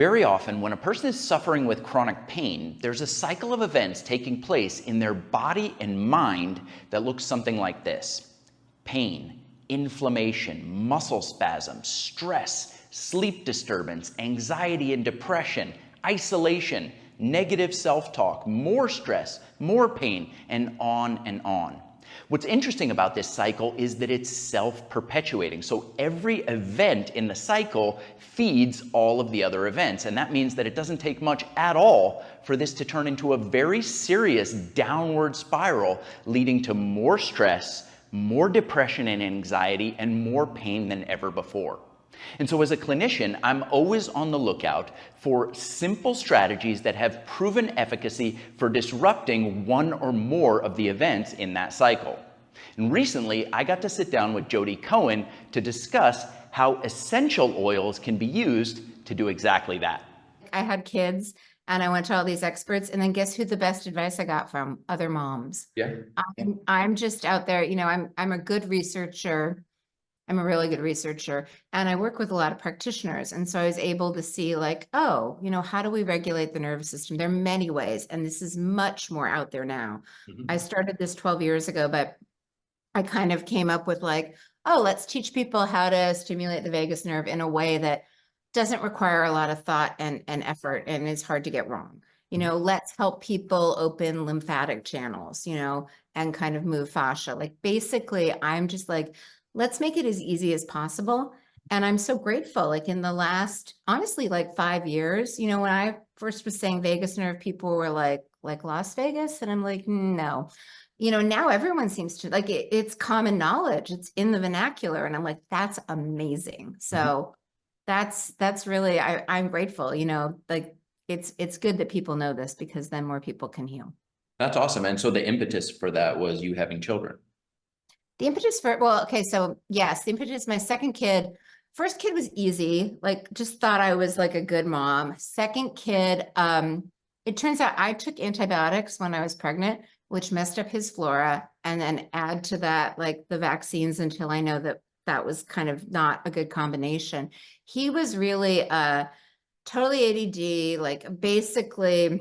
Very often, when a person is suffering with chronic pain, there's a cycle of events taking place in their body and mind that looks something like this: pain, inflammation, muscle spasms, stress, sleep disturbance, anxiety and depression, isolation, negative self-talk, more stress, more pain, and on and on. What's interesting about this cycle is that it's self-perpetuating. So every event in the cycle feeds all of the other events. And that means that it doesn't take much at all for this to turn into a very serious downward spiral, leading to more stress, more depression and anxiety, and more pain than ever before. And so as a clinician, I'm always on the lookout for simple strategies that have proven efficacy for disrupting one or more of the events in that cycle. And recently, I got to sit down with Jodi Cohen to discuss how essential oils can be used to do exactly that. I had kids and I went to all these experts, and then guess who the best advice I got from? Other moms. Yeah. I'm just out there, I'm a good researcher. I'm a really good researcher, and I work with a lot of practitioners. And so I was able to see like, oh, how do we regulate the nervous system? There are many ways, and this is much more out there now. I started this 12 years ago, but I kind of came up with like, oh, let's teach people how to stimulate the vagus nerve in a way that doesn't require a lot of thought and effort, and is hard to get wrong. Let's help people open lymphatic channels, and kind of move fascia. Like basically, I'm just like, let's make it as easy as possible. And I'm so grateful. Like in the last, honestly, like 5 years, when I first was saying vagus nerve, people were like Las Vegas. And I'm like, no. Now everyone seems to like it, it's common knowledge. It's in the vernacular. And I'm like, that's amazing. So that's really, I'm grateful, like it's good that people know this, because then more people can heal. That's awesome. And so the impetus for that was you having children. The impetus for, well, okay, so yes, the impetus, my second kid, first kid was easy, like just thought I was like a good mom. Second kid, it turns out I took antibiotics when I was pregnant, which messed up his flora, and then add to that like the vaccines, until I know that that was kind of not a good combination. He was really totally ADD, like basically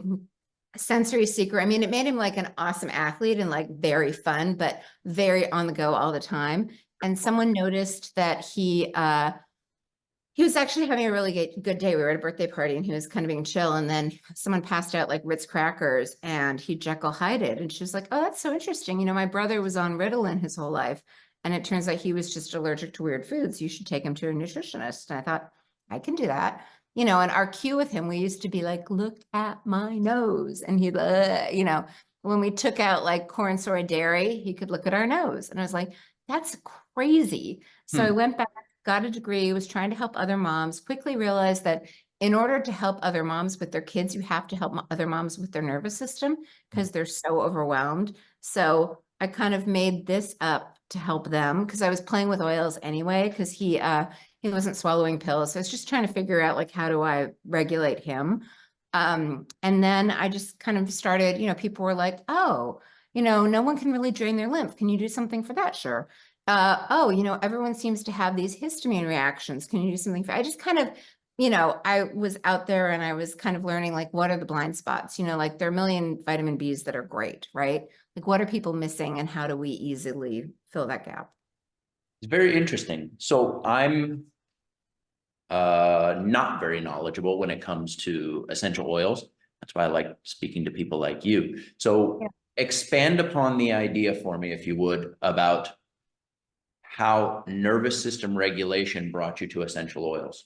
sensory seeker. I mean, it made him like an awesome athlete and like very fun, but very on the go all the time. And someone noticed that he was actually having a really good day. We were at a birthday party and he was kind of being chill. And then someone passed out like Ritz crackers and he Jekyll Hyde-ed. And she was like, oh, that's so interesting. My brother was on Ritalin his whole life, and it turns out he was just allergic to weird foods. You should take him to a nutritionist. And I thought, I can do that. And our cue with him, we used to be like, look at my nose. And he'd, when we took out like corn, soy, dairy, he could look at our nose. And I was like, that's crazy. So I went back, got a degree, was trying to help other moms, quickly realized that in order to help other moms with their kids, you have to help other moms with their nervous system, because they're so overwhelmed. So I kind of made this up to help them, because I was playing with oils anyway, because he wasn't swallowing pills. So I was just trying to figure out like, how do I regulate him? And then I just kind of started, people were like, oh, no one can really drain their lymph. Can you do something for that? Sure. Oh, everyone seems to have these histamine reactions. Can you do something for, I just kind of, I was out there and I was kind of learning like, what are the blind spots? Like there are a million vitamin Bs that are great, right? Like what are people missing and how do we easily fill that gap? It's very interesting. So I'm not very knowledgeable when it comes to essential oils. That's why I like speaking to people like you. So expand upon the idea for me, if you would, about how nervous system regulation brought you to essential oils.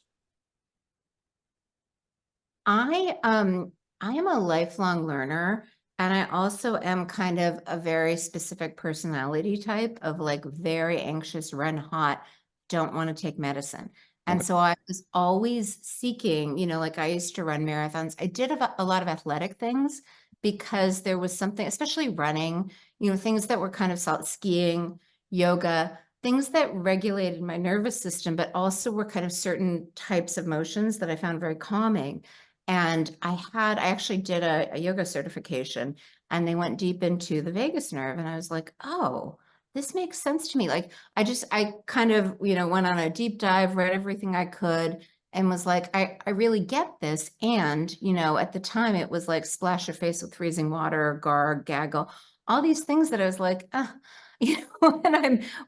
I am a lifelong learner, and I also am kind of a very specific personality type of like very anxious, run hot, don't want to take medicine. And Okay. so I was always seeking, like I used to run marathons. I did a lot of athletic things, because there was something, especially running, things that were kind of skiing, yoga, things that regulated my nervous system, but also were kind of certain types of motions that I found very calming. And I actually did a yoga certification, and they went deep into the vagus nerve. And I was like, oh, this makes sense to me. Like I kind of, went on a deep dive, read everything I could, and was like, I really get this. And, you know, at the time it was like splash your face with freezing water, garg, gaggle, all these things that I was like, you know,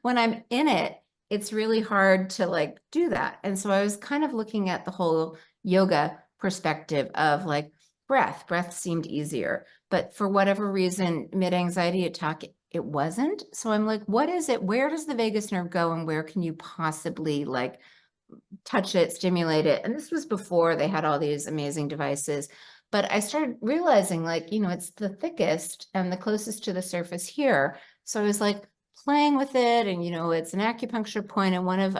when I'm in it, it's really hard to like do that. And so I was kind of looking at the whole yoga perspective of like breath seemed easier, but for whatever reason, mid-anxiety attack, it wasn't. So I'm like, what is it? Where does the vagus nerve go and where can you possibly like touch it, stimulate it? And this was before they had all these amazing devices. But I started realizing like, you know, it's the thickest and the closest to the surface here. So I was like playing with it and, you know, it's an acupuncture point. And one of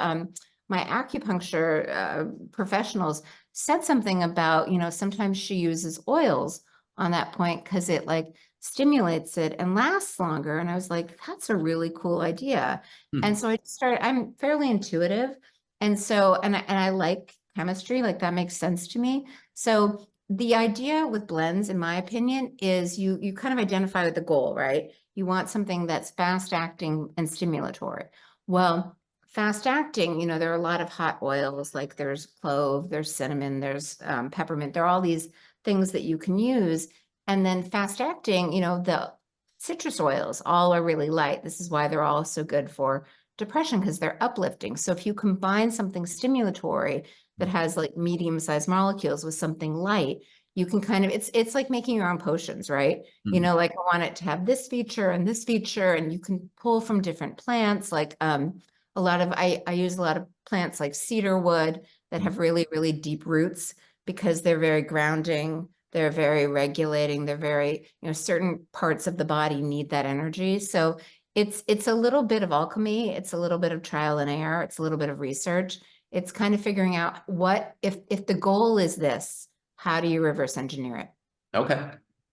my acupuncture professionals said something about, you know, sometimes she uses oils on that point because it like stimulates it and lasts longer. And I was like, that's a really cool idea. And so I started, I'm fairly intuitive. And so, and I like chemistry, like that makes sense to me. So the idea with blends, in my opinion, is you kind of identify with the goal, right? You want something that's fast acting and stimulatory. Well, fast acting, you know, there are a lot of hot oils, like there's clove, there's cinnamon, there's peppermint. There are all these things that you can use. And then fast acting, you know, the citrus oils all are really light. This is why they're all so good for depression because they're uplifting. So if you combine something stimulatory that has like medium-sized molecules with something light, you can kind of, it's like making your own potions, right? You know, like I want it to have this feature and this feature, and you can pull from different plants. Like a lot of, I use a lot of plants like cedar wood that have really, really deep roots because they're very grounding. They're very regulating. They're very, you know, certain parts of the body need that energy. So it's a little bit of alchemy. It's a little bit of trial and error. It's a little bit of research. It's kind of figuring out what, if the goal is this, how do you reverse engineer it? Okay.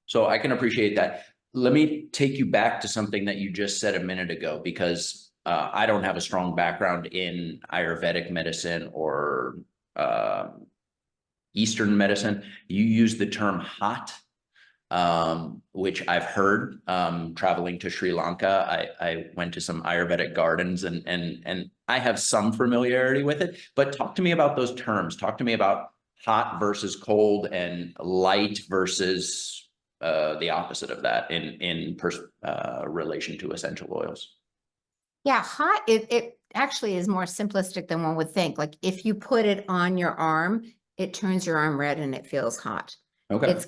So I can appreciate that. Let me take you back to something that you just said a minute ago, because I don't have a strong background in Ayurvedic medicine or uh, Eastern medicine. You use the term hot, which I've heard traveling to Sri Lanka. I went to some Ayurvedic gardens and I have some familiarity with it. But talk to me about those terms. Talk to me about hot versus cold and light versus the opposite of that in relation to essential oils. Yeah, hot, it actually is more simplistic than one would think. Like if you put it on your arm, it turns your arm red and it feels hot. Okay. It's,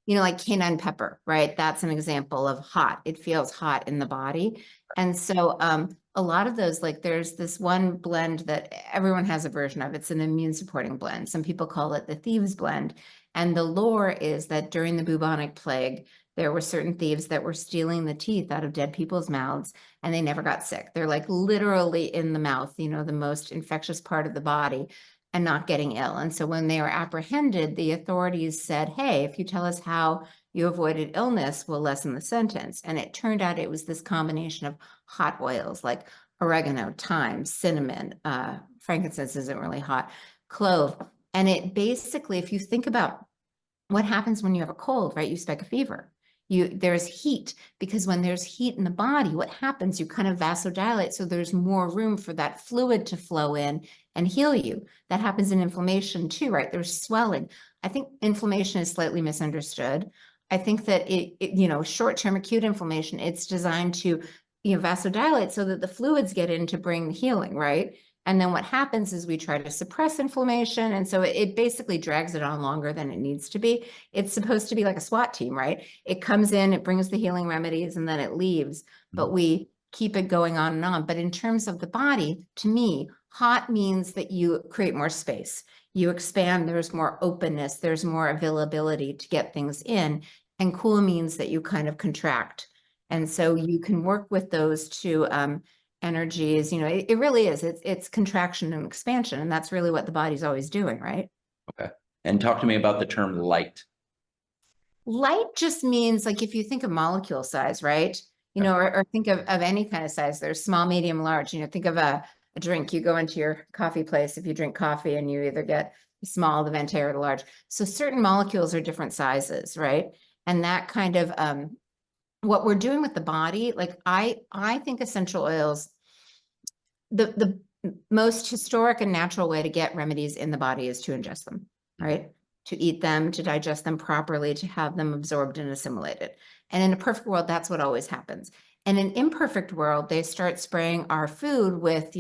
you know, like cayenne pepper, right? That's an example of hot. It feels hot in the body. And so a lot of those, like there's this one blend that everyone has a version of. It's an immune supporting blend. Some people call it the thieves blend. And the lore is that during the bubonic plague, there were certain thieves that were stealing the teeth out of dead people's mouths and they never got sick. They're like literally in the mouth, you know, the most infectious part of the body and not getting ill. And so when they were apprehended, the authorities said, hey, if you tell us how you avoided illness, we'll lessen the sentence. And it turned out it was this combination of hot oils like oregano, thyme, cinnamon, frankincense isn't really hot, clove. And it basically, if you think about what happens when you have a cold, right? You spike a fever. There's heat because when there's heat in the body, what happens? You kind of vasodilate. So there's more room for that fluid to flow in and heal you. That happens in inflammation too, right? There's swelling. I think inflammation is slightly misunderstood. I think that you know, short-term acute inflammation, it's designed to, you know, vasodilate so that the fluids get in to bring the healing, right? And then what happens is we try to suppress inflammation. And so it basically drags it on longer than it needs to be. It's supposed to be like a SWAT team, right? It comes in, it brings the healing remedies, and then it leaves. But we keep it going on and on. But in terms of the body, to me, hot means that you create more space. You expand, there's more openness, there's more availability to get things in. And cool means that you kind of contract. And so you can work with those two energies, you know, it really is. It's contraction and expansion, and that's really what the body's always doing, right? Okay. And talk to me about the term light. Light just means like if you think of molecule size, right? You know, or think of any kind of size. There's small, medium, large. You know, think of a drink. You go into your coffee place. If you drink coffee and you either get the small, the venti, or the large. So certain molecules are different sizes, right? And that kind of what we're doing with the body, like I think essential oils, the most historic and natural way to get remedies in the body is to ingest them, right? To eat them, to digest them properly, to have them absorbed and assimilated. And in a perfect world, that's what always happens. In an imperfect world, they start spraying our food with,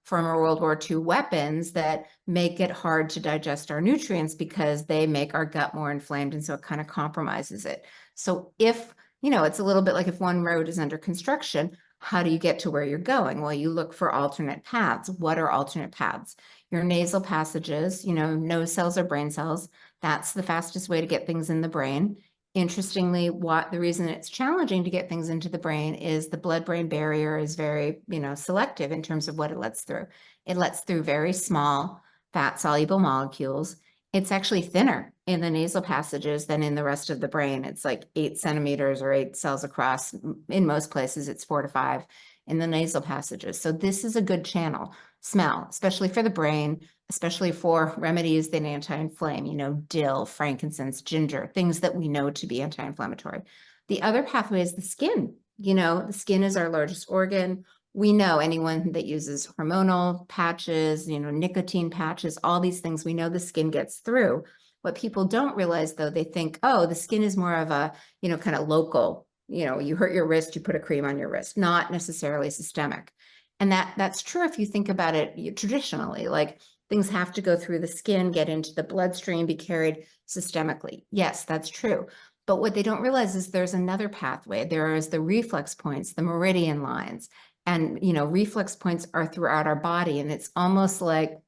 former World War II weapons that make it hard to digest our nutrients because they make our gut more inflamed. And so it kind of compromises it. So if, it's a little bit like if one road is under construction, how do you get to where you're going? Well, you look for alternate paths. What are alternate paths? Your nasal passages, nose cells or brain cells. That's the fastest way to get things in the brain. Interestingly, the reason it's challenging to get things into the brain is the blood-brain barrier is very, selective in terms of what it lets through. It lets through very small fat-soluble molecules. It's actually thinner in the nasal passages than in the rest of the brain. It's like 8 centimeters or 8 cells across. In most places, it's 4 to 5 in the nasal passages. So this is a good channel, smell, especially for the brain, especially for remedies that anti-inflame, dill, frankincense, ginger, things that we know to be anti-inflammatory. The other pathway is the skin. The skin is our largest organ. We know anyone that uses hormonal patches, nicotine patches, all these things, we know the skin gets through. What people don't realize, though, they think, oh, the skin is more of a, kind of local, you hurt your wrist, you put a cream on your wrist, not necessarily systemic. And that's true if you think about it traditionally, like things have to go through the skin, get into the bloodstream, be carried systemically. Yes, that's true. But what they don't realize is there's another pathway. There is the reflex points, the meridian lines. And, reflex points are throughout our body. And it's almost like,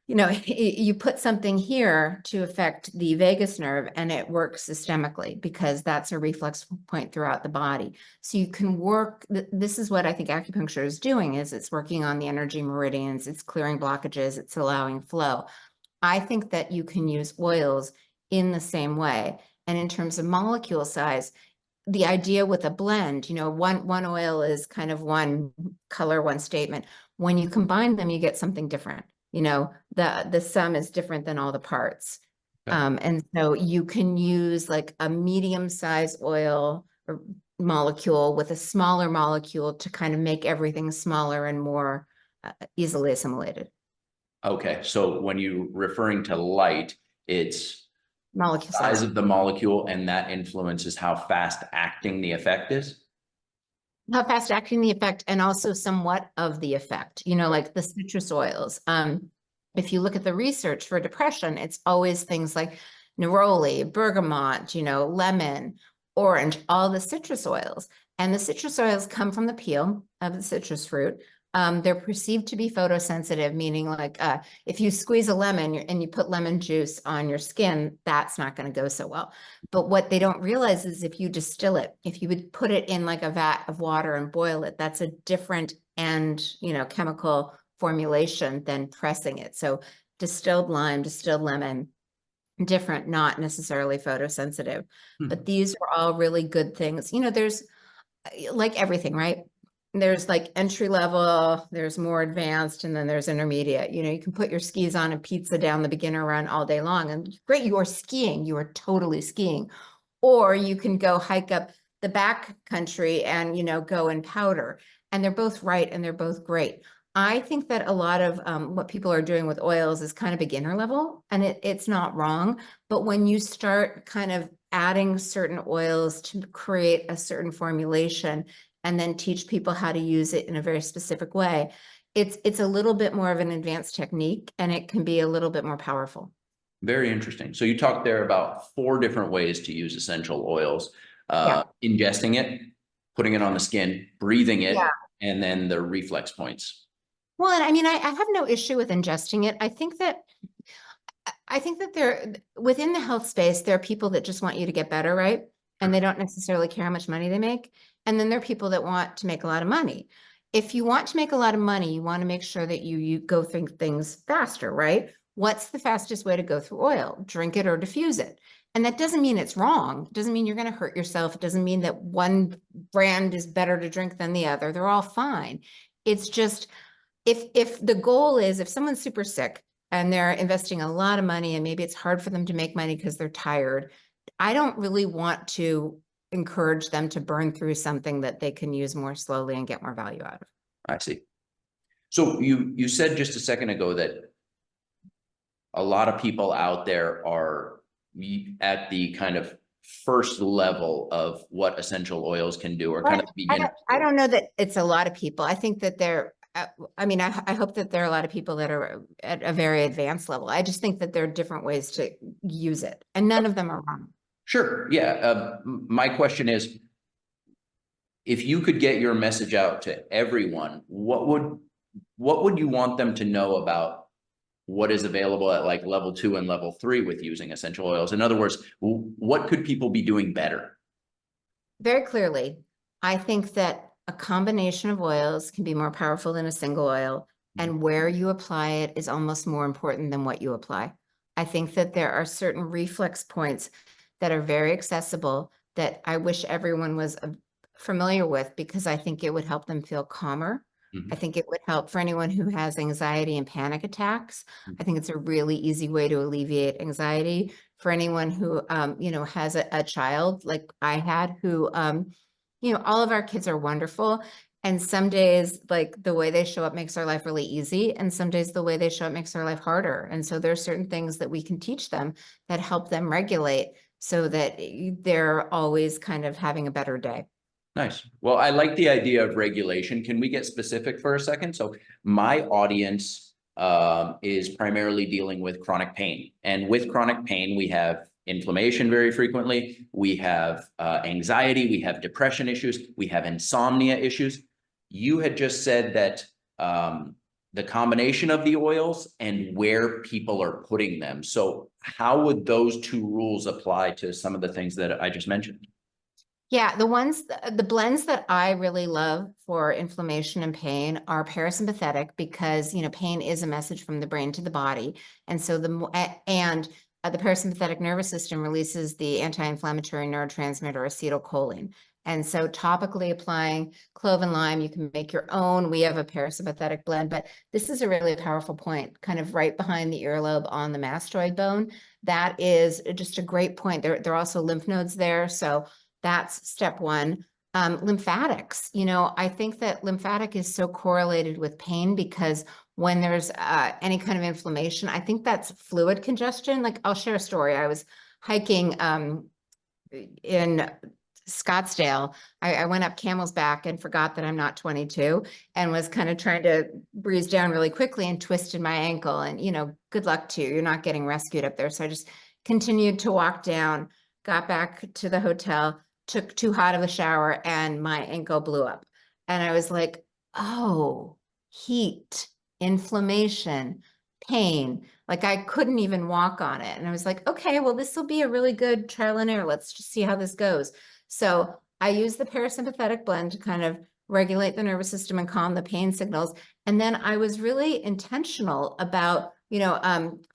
you put something here to affect the vagus nerve and it works systemically because that's a reflex point throughout the body. So you can work, this is what I think acupuncture is doing, is it's working on the energy meridians, it's clearing blockages, it's allowing flow. I think that you can use oils in the same way. And in terms of molecule size, the idea with a blend, one oil is kind of one color, one statement. When you combine them, you get something different. The sum is different than all the parts. Okay. And so you can use like a medium-sized oil or molecule with a smaller molecule to kind of make everything smaller and more easily assimilated. Okay, so when you're referring to light, it's Molecule size size. of the molecule, and that influences how fast acting the effect is? How fast acting the effect and also somewhat of the effect, like the citrus oils. If you look at the research for depression, it's always things like neroli, bergamot, lemon, orange, all the citrus oils. And the citrus oils come from the peel of the citrus fruit. They're perceived to be photosensitive, meaning like if you squeeze a lemon and you put lemon juice on your skin, that's not going to go so well. But what they don't realize is if you distill it, if you would put it in like a vat of water and boil it, that's a different and, chemical formulation than pressing it. So distilled lime, distilled lemon, different, not necessarily photosensitive. But these are all really good things. There's like everything, right? There's like entry level, there's more advanced, and then there's intermediate. You can put your skis on a pizza down the beginner run all day long and great, you are skiing, you are totally skiing. Or you can go hike up the back country and, go in powder. And they're both right and they're both great. I think that a lot of what people are doing with oils is kind of beginner level, and it's not wrong. But when you start kind of adding certain oils to create a certain formulation and then teach people how to use it in a very specific way, it's a little bit more of an advanced technique and it can be a little bit more powerful. Very interesting. So you talked there about 4 different ways to use essential oils. Yeah. Ingesting it, putting it on the skin, breathing it, Yeah. and then the reflex points. Well, and I mean, I have no issue with ingesting it. I think that there, within the health space, there are people that just want you to get better, right? And they don't necessarily care how much money they make. And then there are people that want to make a lot of money. If you want to make a lot of money, you want to make sure that you go through things faster, right? What's the fastest way to go through oil? Drink it or diffuse it. And that doesn't mean it's wrong. It doesn't mean you're going to hurt yourself. It doesn't mean that one brand is better to drink than the other. They're all fine. It's just, if the goal is, if someone's super sick and they're investing a lot of money and maybe it's hard for them to make money because they're tired, I don't really want to encourage them to burn through something that they can use more slowly and get more value out of. I see. So you said just a second ago that a lot of people out there are at the kind of first level of what essential oils can do, or kind But of the beginning. I don't know that it's a lot of people. I think that I mean, I hope that there are a lot of people that are at a very advanced level. I just think that there are different ways to use it, and none of them are wrong. Sure. Yeah. My question is, if you could get your message out to everyone, what would you want them to know about what is available at like level 2 and level 3 with using essential oils? In other words, what could people be doing better? Very clearly, I think that a combination of oils can be more powerful than a single oil, and where you apply it is almost more important than what you apply. I think that there are certain reflex points that are very accessible that I wish everyone was familiar with, because I think it would help them feel calmer. I Mhm. think it would help for anyone who has anxiety and panic attacks. I think it's a really easy way to alleviate anxiety for anyone who, has a child like I had who, all of our kids are wonderful. And some days, like the way they show up makes our life really easy. And some days the way they show up makes our life harder. And so there are certain things that we can teach them that help them regulate so that they're always kind of having a better day. Nice. Well, I like the idea of regulation. Can we get specific for a second? So my audience is primarily dealing with chronic pain. And with chronic pain, we have inflammation very frequently. We have anxiety. We have depression issues. We have insomnia issues. You had just said that the combination of the oils and where people are putting them. So how would those two rules apply to some of the things that I just mentioned? Yeah, the blends that I really love for inflammation and pain are parasympathetic, because, pain is a message from the brain to the body. And so the parasympathetic nervous system releases the anti-inflammatory neurotransmitter acetylcholine. And so topically applying clove and lime, you can make your own. We have a parasympathetic blend, but this is a really powerful point, kind of right behind the earlobe on the mastoid bone. That is just a great point. There are also lymph nodes there. So that's step one. Lymphatics, I think that lymphatic is so correlated with pain, because when there's any kind of inflammation, I think that's fluid congestion. Like, I'll share a story. I was hiking in Scottsdale. I went up Camel's Back and forgot that I'm not 22, and was kind of trying to breeze down really quickly and twisted my ankle. And, good luck to you. You're not getting rescued up there. So I just continued to walk down, got back to the hotel, took too hot of a shower, and my ankle blew up. And I was like, oh, heat, inflammation, pain. Like, I couldn't even walk on it. And I was like, okay, well, this will be a really good trial and error. Let's just see how this goes. So I use the parasympathetic blend to kind of regulate the nervous system and calm the pain signals. And then I was really intentional about,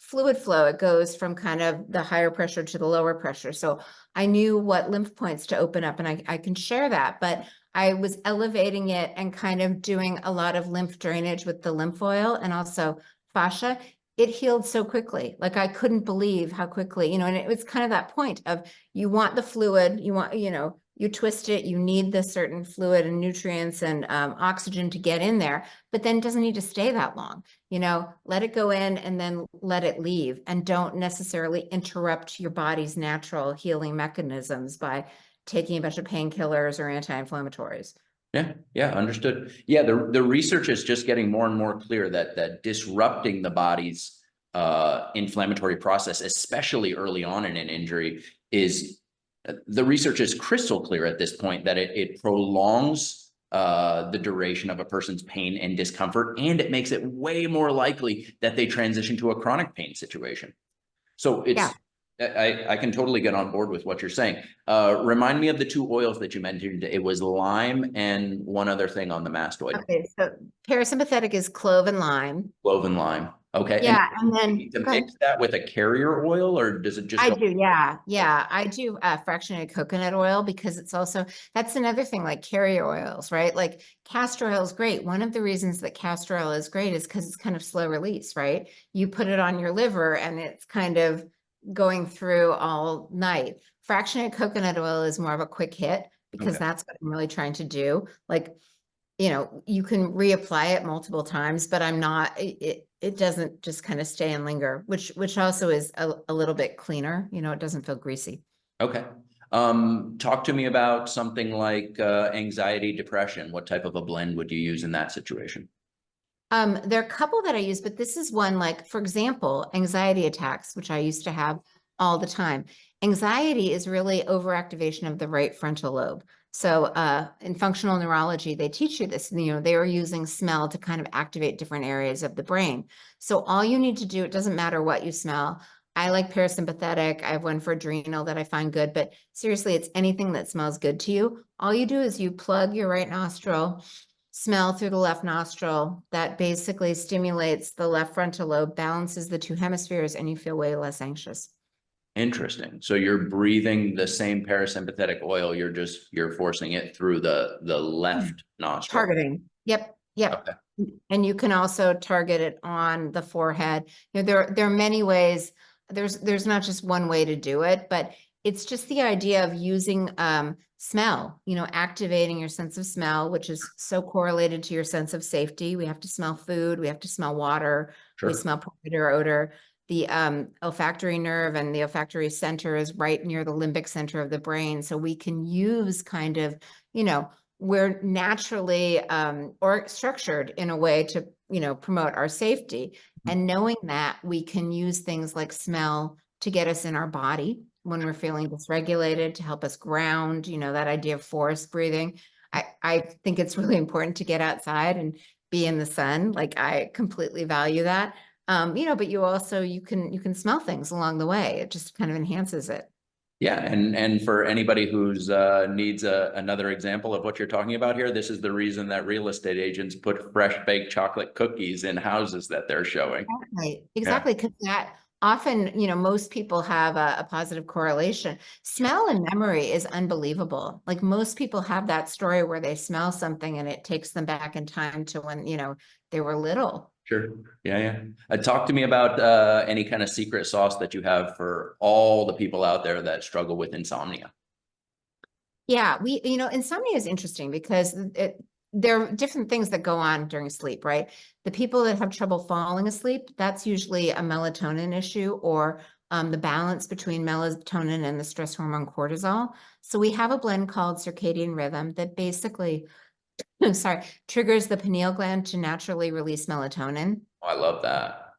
fluid flow. It goes from kind of the higher pressure to the lower pressure. So I knew what lymph points to open up, and I can share that, but I was elevating it and kind of doing a lot of lymph drainage with the lymph oil and also fascia. It healed so quickly. Like, I couldn't believe how quickly, and it was kind of that point of, you want the fluid, you twist it, you need the certain fluid and nutrients and oxygen to get in there, but then it doesn't need to stay that long. Let it go in and then let it leave, and don't necessarily interrupt your body's natural healing mechanisms by taking a bunch of painkillers or anti-inflammatories. Yeah, understood. Yeah, the research is just getting more and more clear that disrupting the body's inflammatory process, especially early on in an injury, is the research is crystal clear at this point that it prolongs the duration of a person's pain and discomfort, and it makes it way more likely that they transition to a chronic pain situation. So Yeah. I can totally get on board with what you're saying. Remind me of the two oils that you mentioned. It was lime and one other thing on the mastoid. Okay. So parasympathetic is clove and lime. Clove and lime. Okay. And Yeah. And do you then need to go ahead. mix that with a carrier oil, or does it just I go? do, yeah, yeah. I do fractionated coconut oil, because it's also, that's another thing, like carrier oils, right? Like, castor oil is great. One of the reasons that castor oil is great is because it's kind of slow release, right? You put it on your liver and it's kind of going through all night. Fractionated coconut oil is more of a quick hit, because Okay. that's what I'm really trying to do. Like, you can reapply it multiple times, but it doesn't just kind of stay and linger, which also is a little bit cleaner. It doesn't feel greasy. Okay. Talk to me about something like anxiety, depression. What type of a blend would you use in that situation? There are a couple that I use, but this is one, like, for example, anxiety attacks, which I used to have all the time. Anxiety is really overactivation of the right frontal lobe. So in functional neurology, they teach you this. They are using smell to kind of activate different areas of the brain. So all you need to do, it doesn't matter what you smell. I like parasympathetic. I have one for adrenal that I find good, but seriously, it's anything that smells good to you. All you do is you plug your right nostril, smell through the left nostril. That basically stimulates the left frontal lobe, balances the two hemispheres, and you feel way less anxious. Interesting. So you're breathing the same parasympathetic oil, you're forcing it through the left nostril. Targeting. Yep. Yep. Okay. And you can also target it on the forehead. There are many ways. There's not just one way to do it, but it's just the idea of using smell, activating your sense of smell, which is so correlated to your sense of safety. We have to smell food, we have to smell water, we Sure. smell predator odor. The olfactory nerve and the olfactory center is right near the limbic center of the brain. So we can use kind of, we're naturally or structured in a way to, promote our safety. And knowing that, we can use things like smell to get us in our body when we're feeling dysregulated, to help us ground, that idea of forest breathing. I think it's really important to get outside and be in the sun. Like, I completely value that. But you can smell things along the way. It just kind of enhances it. Yeah, and for anybody who's needs another example of what you're talking about here, this is the reason that real estate agents put fresh baked chocolate cookies in houses that they're showing. Exactly. Yeah, Exactly. Because that often, most people have a positive correlation. Smell and memory is unbelievable. Like, most people have that story where they smell something and it takes them back in time to when, they were little. sure. Yeah, yeah. Talk to me about any kind of secret sauce that you have for all the people out there that struggle with insomnia. Yeah, insomnia is interesting because there are different things that go on during sleep, right? The people that have trouble falling asleep, that's usually a melatonin issue, or the balance between melatonin and the stress hormone cortisol. So we have a blend called circadian rhythm that basically, sorry, triggers the pineal gland to naturally release melatonin. Oh, I love that.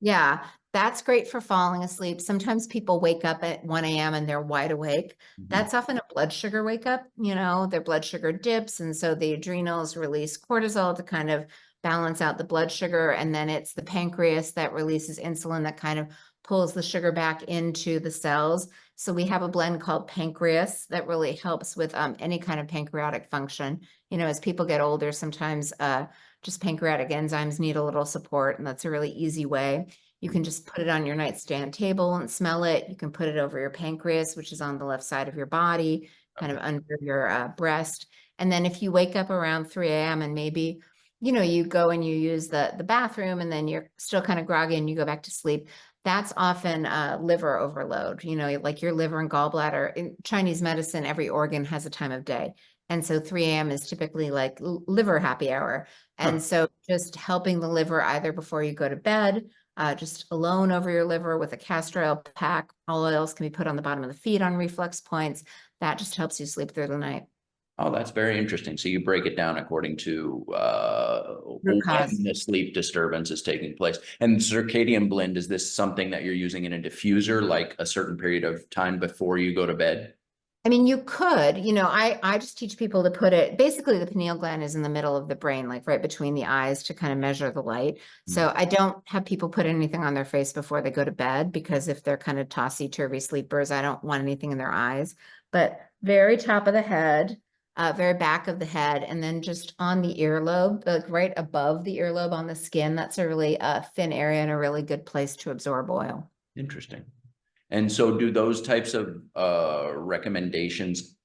Yeah, that's great for falling asleep. Sometimes people wake up at 1 a.m. and they're wide awake. Mhm. That's often a blood sugar wake up, their blood sugar dips. And so the adrenals release cortisol to kind of balance out the blood sugar. And then it's the pancreas that releases insulin that kind of pulls the sugar back into the cells. So we have a blend called pancreas that really helps with any kind of pancreatic function. As people get older, sometimes just pancreatic enzymes need a little support, and that's a really easy way. You can just put it on your nightstand table and smell it. You can put it over your pancreas, which is on the left side of your body, kind of under your breast. And then if you wake up around 3 a.m. and maybe, you go and you use the bathroom and then you're still kind of groggy and you go back to sleep, that's often liver overload. Like your liver and gallbladder. In Chinese medicine, every organ has a time of day. And so 3 a.m. is typically like liver happy hour. Huh. And so just helping the liver either before you go to bed, just alone over your liver with a castor oil pack. All oils can be put on the bottom of the feet on reflex points. That just helps you sleep through the night. Oh, that's very interesting. So you break it down according to Root when cause. the sleep disturbance is taking place. And circadian blend, is this something that you're using in a diffuser, like a certain period of time before you go to bed? I mean, you could, I just teach people to put it, basically the pineal gland is in the middle of the brain, like right between the eyes to kind of measure the light. So I don't have people put anything on their face before they go to bed, because if they're kind of tossy-turvy sleepers, I don't want anything in their eyes. But very top of the head, very back of the head, and then just on the earlobe, like right above the earlobe on the skin, that's a really thin area and a really good place to absorb oil. Interesting. And so do those types of recommendations,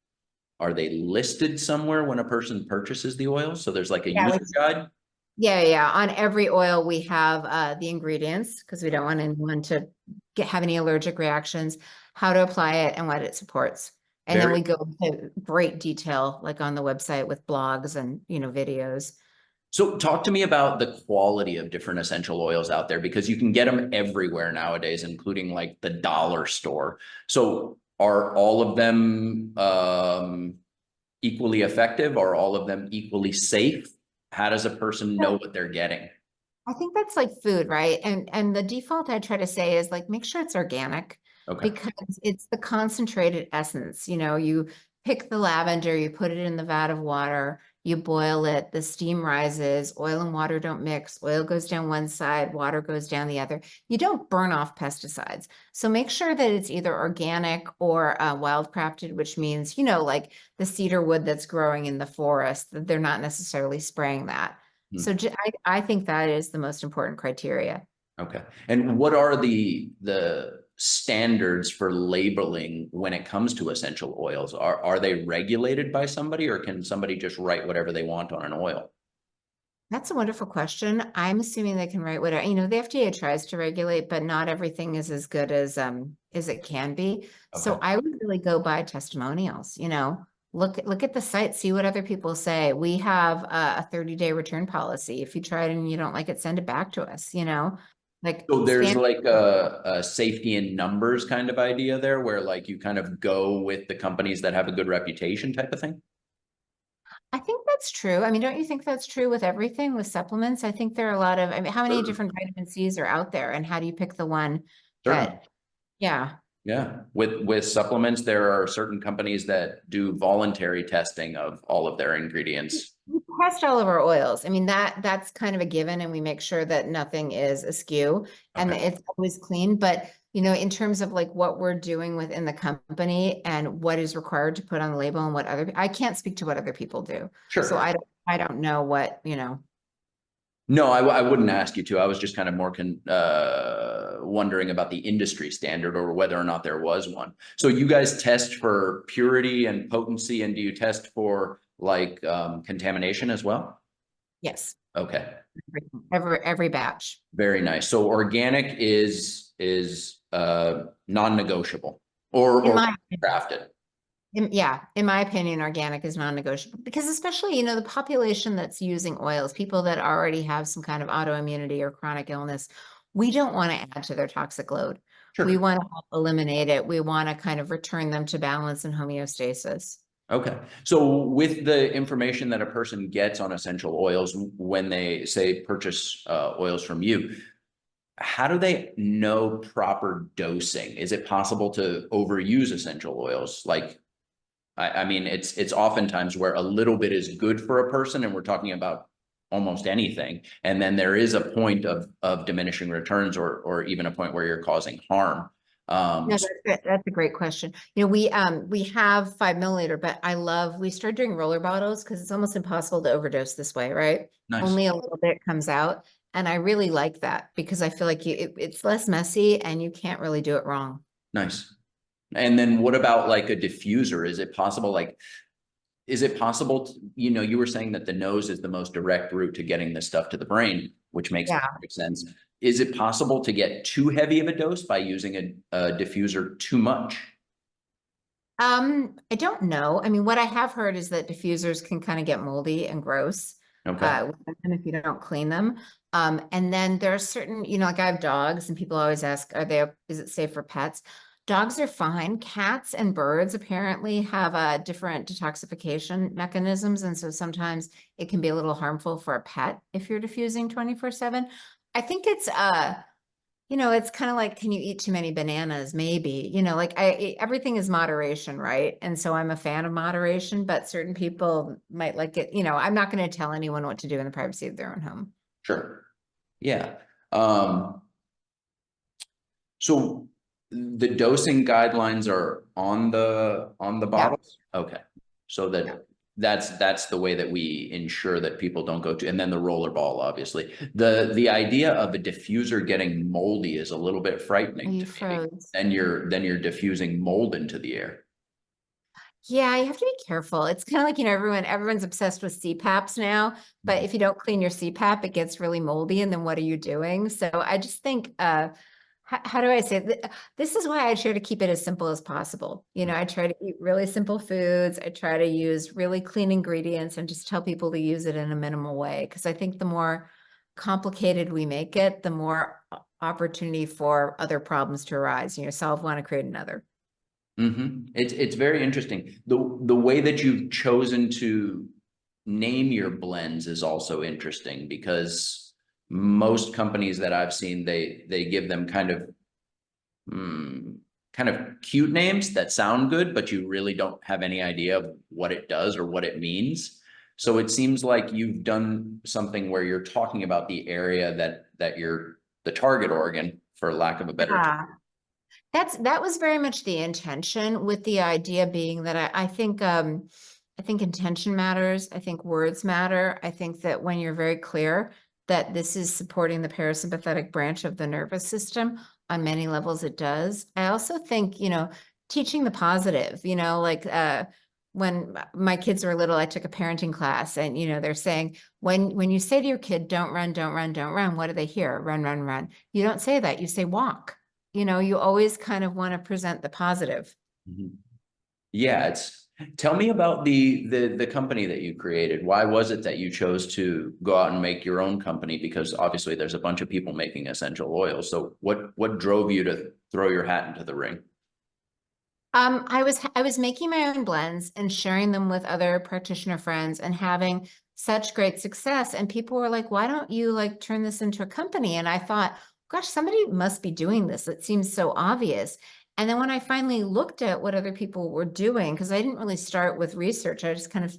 are they listed somewhere when a person purchases the oil? So there's like a Yeah, user guide? yeah. On every oil, we have the ingredients, because we don't want anyone to have any allergic reactions, how to apply it, and what it supports. And then we go into great detail, like on the website with blogs and, videos. So talk to me about the quality of different essential oils out there, because you can get them everywhere nowadays, including like the dollar store. So are all of them equally effective? Are all of them equally safe? How does a person know what they're getting? I think that's like food, right? And the default I try to say is like make sure it's organic Okay. because it's the concentrated essence. You pick the lavender, you put it in the vat of water, you boil it, the steam rises, oil and water don't mix, oil goes down one side, water goes down the other. You don't burn off pesticides. So make sure that it's either organic or wild crafted, which means, like the cedar wood that's growing in the forest, that they're not necessarily spraying that. Hmm. So I think that is the most important criteria. Okay. And what are the standards for labeling when it comes to essential oils? Are they regulated by somebody, or can somebody just write whatever they want on an oil? That's a wonderful question. I'm assuming they can write whatever, the FDA tries to regulate, but not everything is as good as it can be. So Okay. I would really go by testimonials, look at the site, see what other people say. We have a 30-day return policy. If you try it and you don't like it, send it back to us, like So there's stand. like a safety in numbers kind of idea there, where like you kind of go with the companies that have a good reputation type of thing? I think that's true. I mean, don't you think that's true with everything with supplements? I think there are a lot of, how many Certainly. different vitamin C's are out there and how do you pick the one Certainly. that, yeah. Yeah. With supplements, there are certain companies that do voluntary testing of all of their ingredients. We test all of our oils. I mean, that's kind of a given and we make sure that nothing is askew and Okay. that it's always clean. But, in terms of like what we're doing within the company and what is required to put on the label and I can't speak to what other people do. So Sure. I don't know what, No, I wouldn't ask you to. I was just kind of more wondering about the industry standard or whether or not there was one. So you guys test for purity and potency, and do you test for like contamination as well? yes, Okay, every batch. very nice. So organic is non-negotiable or In my crafted. in my opinion, organic is non-negotiable because especially, the population that's using oils, people that already have some kind of autoimmunity or chronic illness, we don't want to add to their toxic load. We Sure. want to help eliminate it. We want to kind of return them to balance and homeostasis. Okay. So with the information that a person gets on essential oils when they say purchase oils from you, how do they know proper dosing? Is it possible to overuse essential oils? Like, I mean, it's oftentimes where a little bit is good for a person, and we're talking about almost anything. And then there is a point of diminishing returns, or even a point where you're causing harm. No, that's a great question. We have 5 milliliter, but we started doing roller bottles because it's almost impossible to overdose this way, right? Nice, Only a little bit comes out. And I really like that because I feel like it's less messy and you can't really do it wrong. nice. And then what about like a diffuser? Is it possible, like, is it possible to, you were saying that the nose is the most direct route to getting this stuff to the brain, which makes Yeah. perfect sense. Is it possible to get too heavy of a dose by using a diffuser too much? I don't know. I mean, what I have heard is that diffusers can kind of get moldy and gross, Okay, and if you don't clean them. And then there are certain, like I have dogs and people always ask, is it safe for pets? Dogs are fine. Cats and birds apparently have different detoxification mechanisms. And so sometimes it can be a little harmful for a pet if you're diffusing 24/7. I think it's kind of like, can you eat too many bananas? Maybe, like everything is moderation, right? And so I'm a fan of moderation, but certain people might like it. I'm not going to tell anyone what to do in the privacy of their own home. sure. Yeah. Um, so the dosing guidelines are on the Yeah. bottles? Okay. So Yeah. that's the way that we ensure that people don't go to, and then the roller ball, obviously. The idea of a diffuser getting moldy is a little bit frightening You to me. froze. Then you're diffusing mold into the air. Yeah, you have to be careful. It's kind of like, everyone's obsessed with CPAPs now, but Mhm. if you don't clean your CPAP, it gets really moldy. And then what are you doing? So I just think, how do I say it? This is why I try to keep it as simple as possible. I try to eat really simple foods. I try to use really clean ingredients and just tell people to use it in a minimal way. Because I think the more complicated we make it, the more opportunity for other problems to arise. Solve one and create another. It's very interesting. The way that you've chosen to name your blends is also interesting because most companies that I've seen, they give them kind of cute names that sound good, but you really don't have any idea of what it does or what it means. So it seems like you've done something where you're talking about the area that you're the target organ, for lack of a better term. Yeah. That was very much the intention, with the idea being that I think intention matters. I think words matter. I think that when you're very clear that this is supporting the parasympathetic branch of the nervous system, on many levels it does. I also think, teaching the positive, like when my kids were little, I took a parenting class, and they're saying, when you say to your kid, don't run, don't run, don't run, what do they hear? Run, run, run. You don't say that, you say walk. You always kind of want to present the positive. Mhm. Yeah, tell me about the company that you created. Why was it that you chose to go out and make your own company? Because obviously there's a bunch of people making essential oils. So what drove you to throw your hat into the ring? I was making my own blends and sharing them with other practitioner friends and having such great success. And people were like, why don't you like turn this into a company? And I thought, gosh, somebody must be doing this. It seems so obvious. And then when I finally looked at what other people were doing, because I didn't really start with research, I just kind of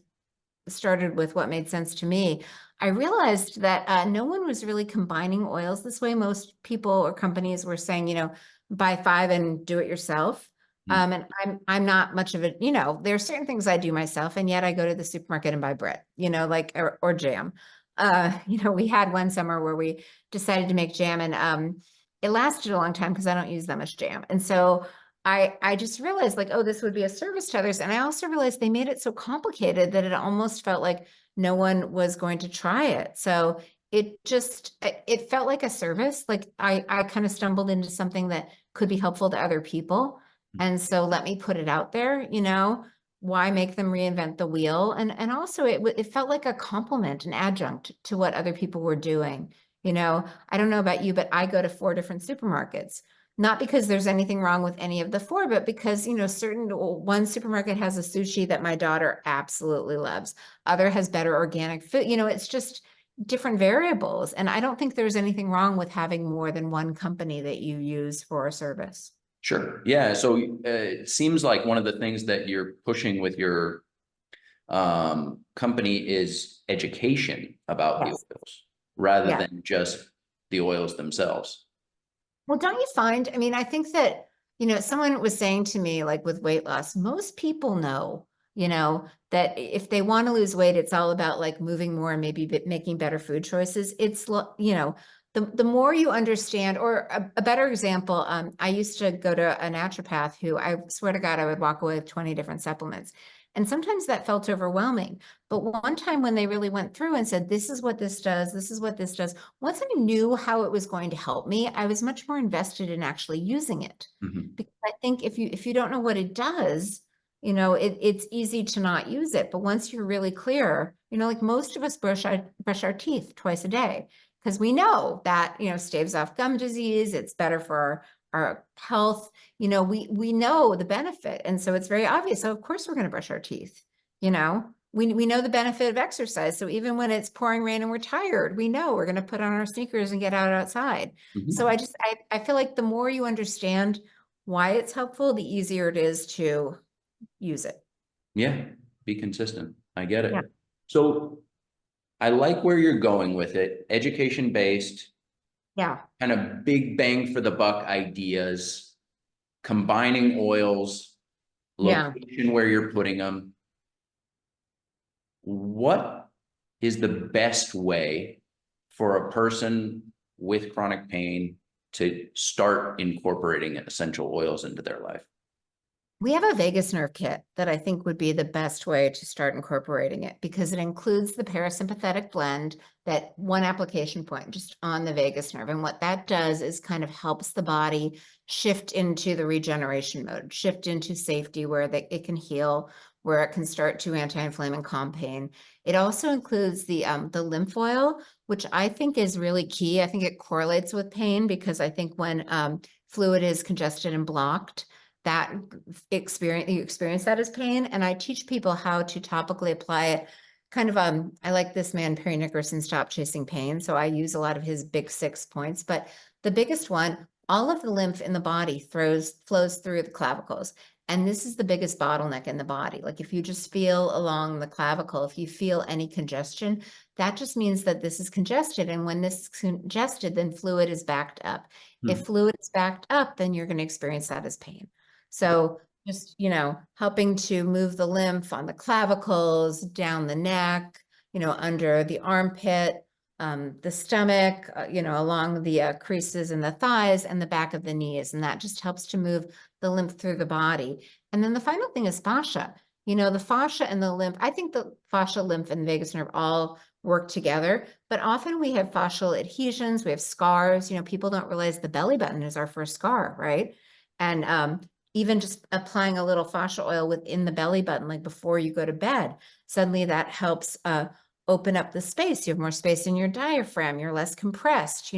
started with what made sense to me. I realized that no one was really combining oils this way. Most people or companies were saying, buy 5 and do it yourself. And I'm not much of a, there are certain things I do myself, and yet I go to the supermarket and buy bread, like or jam. We had one summer where we decided to make jam, and it lasted a long time because I don't use that much jam. And so I just realized, like, oh, this would be a service to others. And I also realized they made it so complicated that it almost felt like no one was going to try it. So it felt like a service. Like I kind of stumbled into something that could be helpful to other people. And so let me put it out there, why make them reinvent the wheel? And also it felt like a complement, an adjunct to what other people were doing. I don't know about you, but I go to 4 different supermarkets. Not because there's anything wrong with any of the 4, but because, one supermarket has a sushi that my daughter absolutely loves. Other has better organic food. It's just different variables. And I don't think there's anything wrong with having more than one company that you use for a service. Sure. Yeah. So it seems like one of the things that you're pushing with your company is education about the Yes. oils rather Yeah. than just the oils themselves. Well, don't you find, I mean, I think that, someone was saying to me, like with weight loss, most people know, that if they want to lose weight, it's all about like moving more and maybe making better food choices. The more you understand, or a better example, I used to go to a naturopath who, I swear to God, I would walk away with 20 different supplements. And sometimes that felt overwhelming. But one time when they really went through and said, this is what this does, this is what this does, once I knew how it was going to help me, I was much more invested in actually using it. Mhm. Because I think if you don't know what it does, it's easy to not use it. But once you're really clear, like most of us brush our teeth twice a day because we know that, staves off gum disease, it's better for our health. We know the benefit. And so it's very obvious. So of course we're going to brush our teeth, we know the benefit of exercise. So even when it's pouring rain and we're tired, we know we're going to put on our sneakers and get out outside. So Mhm. I feel like the more you understand why it's helpful, the easier it is to use it. Yeah. Be consistent. I get Yeah. it. So I like where you're going with it. Education based, Yeah. kind of big bang for the buck ideas, combining oils, Yeah. location where you're putting them. What is the best way for a person with chronic pain to start incorporating essential oils into their life? We have a vagus nerve kit that I think would be the best way to start incorporating it because it includes the parasympathetic blend, that one application point just on the vagus nerve. And what that does is kind of helps the body shift into the regeneration mode, shift into safety where it can heal, where it can start to anti-inflame and calm pain. It also includes the lymph oil, which I think is really key. I think it correlates with pain because I think when fluid is congested and blocked, that you experience that as pain. And I teach people how to topically apply it. Kind of, I like this man, Perry Nickerson, Stop Chasing Pain. So I use a lot of his big 6 points, but the biggest one, all of the lymph in the body flows through the clavicles. And this is the biggest bottleneck in the body. Like if you just feel along the clavicle, if you feel any congestion, that just means that this is congested. And when this is congested, then fluid is backed up. If fluid is backed up, then you're going to experience that as pain. So just, helping to move the lymph on the clavicles, down the neck, under the armpit, the stomach, along the creases in the thighs and the back of the knees. And that just helps to move the lymph through the body. And then the final thing is fascia. The fascia and the lymph, I think the fascia, lymph, and the vagus nerve all work together, but often we have fascial adhesions, we have scars. People don't realize the belly button is our first scar, right? And even just applying a little fascia oil within the belly button, like before you go to bed, suddenly that helps open up the space. You have more space in your diaphragm. You're less compressed.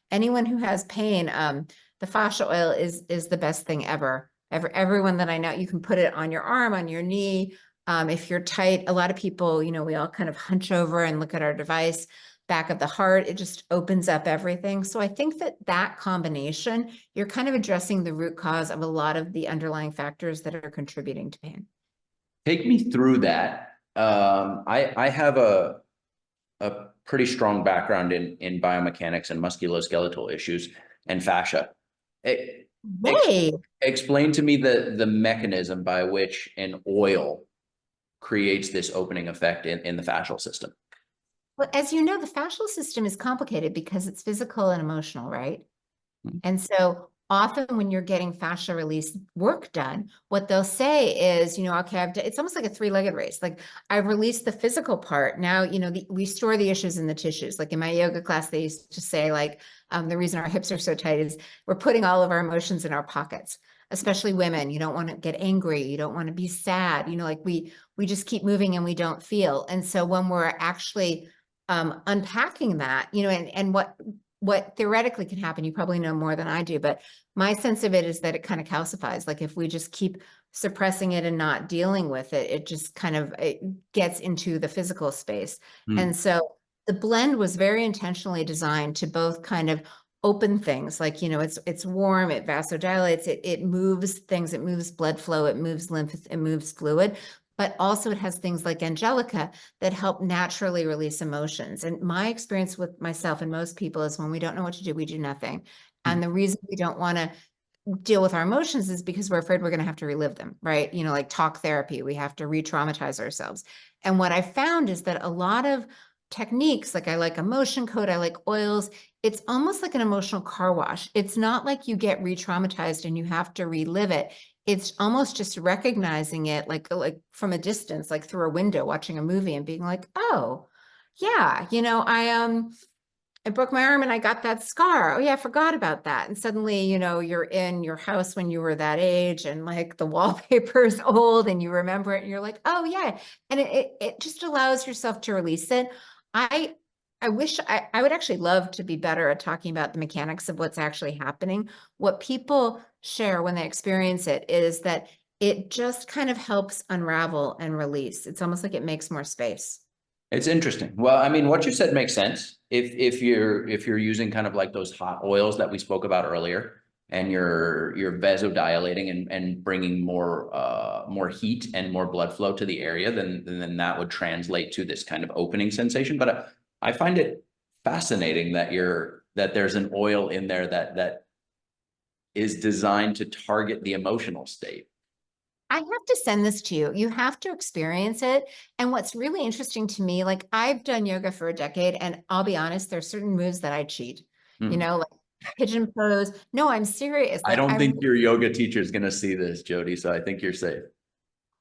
Anyone who has pain, the fascia oil is the best thing ever. Everyone that I know, you can put it on your arm, on your knee. If you're tight, a lot of people, we all kind of hunch over and look at our device. Back of the heart, it just opens up everything. So I think that combination, you're kind of addressing the root cause of a lot of the underlying factors that are contributing to pain. Take me through that. I have a pretty strong background in biomechanics and musculoskeletal issues and fascia. Explain to me the mechanism by which an oil creates this opening effect in the fascial system. Well, as you know, the fascial system is complicated because it's physical and emotional, right? And so often when you're getting fascia release work done, what they'll say is, okay, it's almost like a three-legged race. Like I've released the physical part. Now, we store the issues in the tissues. Like in my yoga class, they used to say like, the reason our hips are so tight is we're putting all of our emotions in our pockets, especially women. You don't want to get angry. You don't want to be sad. Like we just keep moving and we don't feel. And so when we're actually unpacking that, and what theoretically can happen, you probably know more than I do, but my sense of it is that it kind of calcifies. Like if we just keep suppressing it and not dealing with it, it just kind of it gets into the physical space. And so the blend was very intentionally designed to both kind of open things, like, it's warm, it vasodilates, it moves things, it moves blood flow, it moves lymph, it moves fluid, but also it has things like Angelica that help naturally release emotions. And my experience with myself and most people is when we don't know what to do, we do nothing. And the reason we don't want to deal with our emotions is because we're afraid we're going to have to relive them, right? Like talk therapy, we have to re-traumatize ourselves. And what I found is that a lot of techniques, like I like emotion code, I like oils, it's almost like an emotional car wash. It's not like you get re-traumatized and you have to relive it. It's almost just recognizing it like from a distance, like through a window, watching a movie and being like, oh, yeah, I broke my arm and I got that scar. Oh yeah, I forgot about that. And suddenly, you're in your house when you were that age and like the wallpaper is old and you remember it and you're like, oh yeah. And it just allows yourself to release it. I wish I would actually love to be better at talking about the mechanics of what's actually happening. What people share when they experience it is that it just kind of helps unravel and release. It's almost like it makes more space. It's interesting. Well, I mean, what you said makes sense. If you're using kind of like those hot oils that we spoke about earlier, and you're vasodilating and bringing more heat and more blood flow to the area, then that would translate to this kind of opening sensation. But I find it fascinating that there's an oil in there that is designed to target the emotional state. I have to send this to you. You have to experience it. And what's really interesting to me, like I've done yoga for a decade, and I'll be honest, there's certain moves that I cheat, like pigeon pose. No, I'm serious. I Like don't I think your yoga teacher is going to see this, Jodi, so I think you're safe.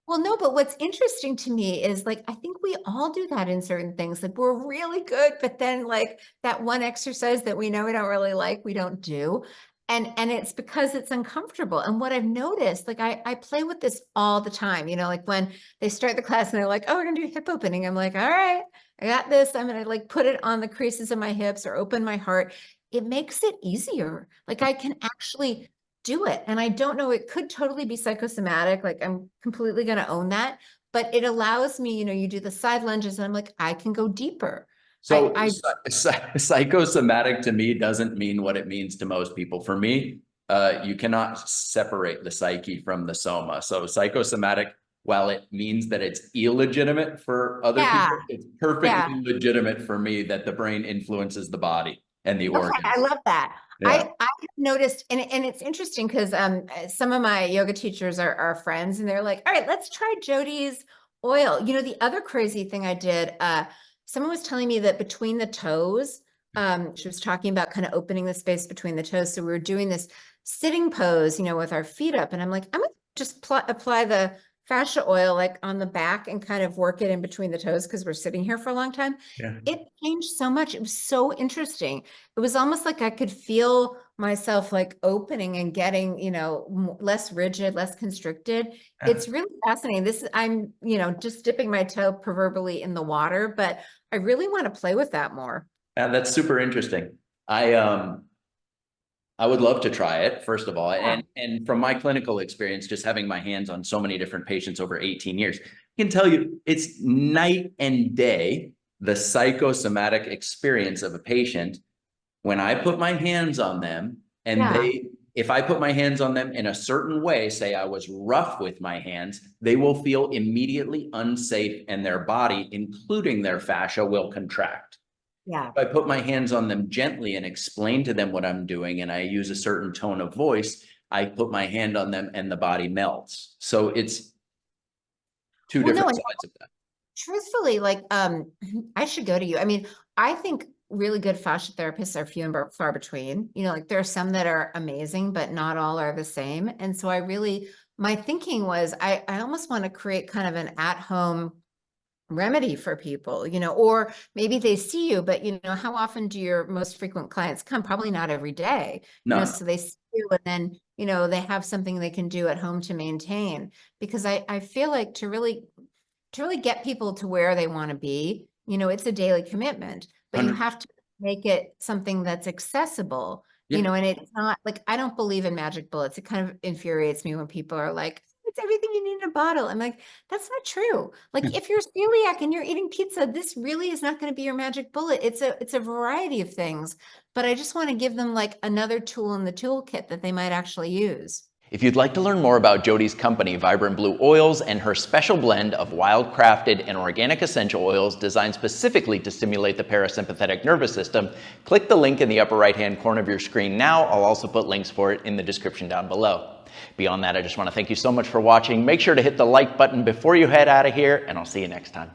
Well, no, but what's interesting to me is like I think we all do that in certain things. Like we're really good, but then like that one exercise that we know we don't really like, we don't do. And it's because it's uncomfortable. And what I've noticed, like I play with this all the time, like when they start the class and they're like, oh, we're gonna do hip opening. I'm like, all right, I got this. I'm gonna like put it on the creases of my hips or open my heart. It makes it easier. Like I can actually do it. And I don't know, it could totally be psychosomatic. Like I'm completely going to own that, but it allows me, you do the side lunges and I'm like, I can go deeper. So I psychosomatic to me doesn't mean what it means to most people. For me, you cannot separate the psyche from the soma. So psychosomatic, while it means that it's illegitimate for other yeah, people, it's perfectly yeah. legitimate for me that the brain influences the body and the Okay, I organs. love that. Yeah. I noticed, and it's interesting because some of my yoga teachers are friends, and they're like, "All right, let's try Jodi's oil." The other crazy thing I did, someone was telling me that between the toes, she was talking about kind of opening the space between the toes. So we were doing this sitting pose, with our feet up, and I'm like, I'm gonna just apply the fascia oil like on the back and kind of work it in between the toes because we're sitting here for a long time. Yeah. It changed so much. It was so interesting. It was almost like I could feel myself like opening and getting, less rigid, less constricted. Yeah. It's really fascinating. I'm, just dipping my toe proverbially in the water, but I really want to play with that more. That's super interesting. I would love to try it, first of all. Yeah. And from my clinical experience, just having my hands on so many different patients over 18 years, I can tell you it's night and day, the psychosomatic experience of a patient when I put my hands on them and Yeah. if I put my hands on them in a certain way, say I was rough with my hands, they will feel immediately unsafe and their body, including their fascia, will contract. Yeah. If I put my hands on them gently and explain to them what I'm doing, and I use a certain tone of voice, I put my hand on them and the body melts. So it's two Well, no, different and sides of that. truthfully, like, I should go to you. I mean, I think really good fascia therapists are few and far between. Like there are some that are amazing, but not all are the same. And so my thinking was I almost want to create kind of an at-home remedy for people, or maybe they see you, but how often do your most frequent clients come? Probably not every day, No, so they see you and then, they have something they can do at home to maintain. Because I feel like to really get people to where they want to be, it's a daily commitment, but you 100. have to make it something that's accessible, Yeah. and it's not like, I don't believe in magic bullets. It kind of infuriates me when people are like, it's everything you need in a bottle. I'm like, that's not true. Like if you're celiac and you're eating pizza, this really is not going to be your magic bullet. It's a variety of things, but I just want to give them like another tool in the toolkit that they might actually use. If you'd like to learn more about Jodi's company, Vibrant Blue Oils, and her special blend of wild-crafted and organic essential oils designed specifically to stimulate the parasympathetic nervous system, click the link in the upper right-hand corner of your screen now. I'll also put links for it in the description down below. Beyond that, I just want to thank you so much for watching. Make sure to hit the like button before you head out of here, and I'll see you next time.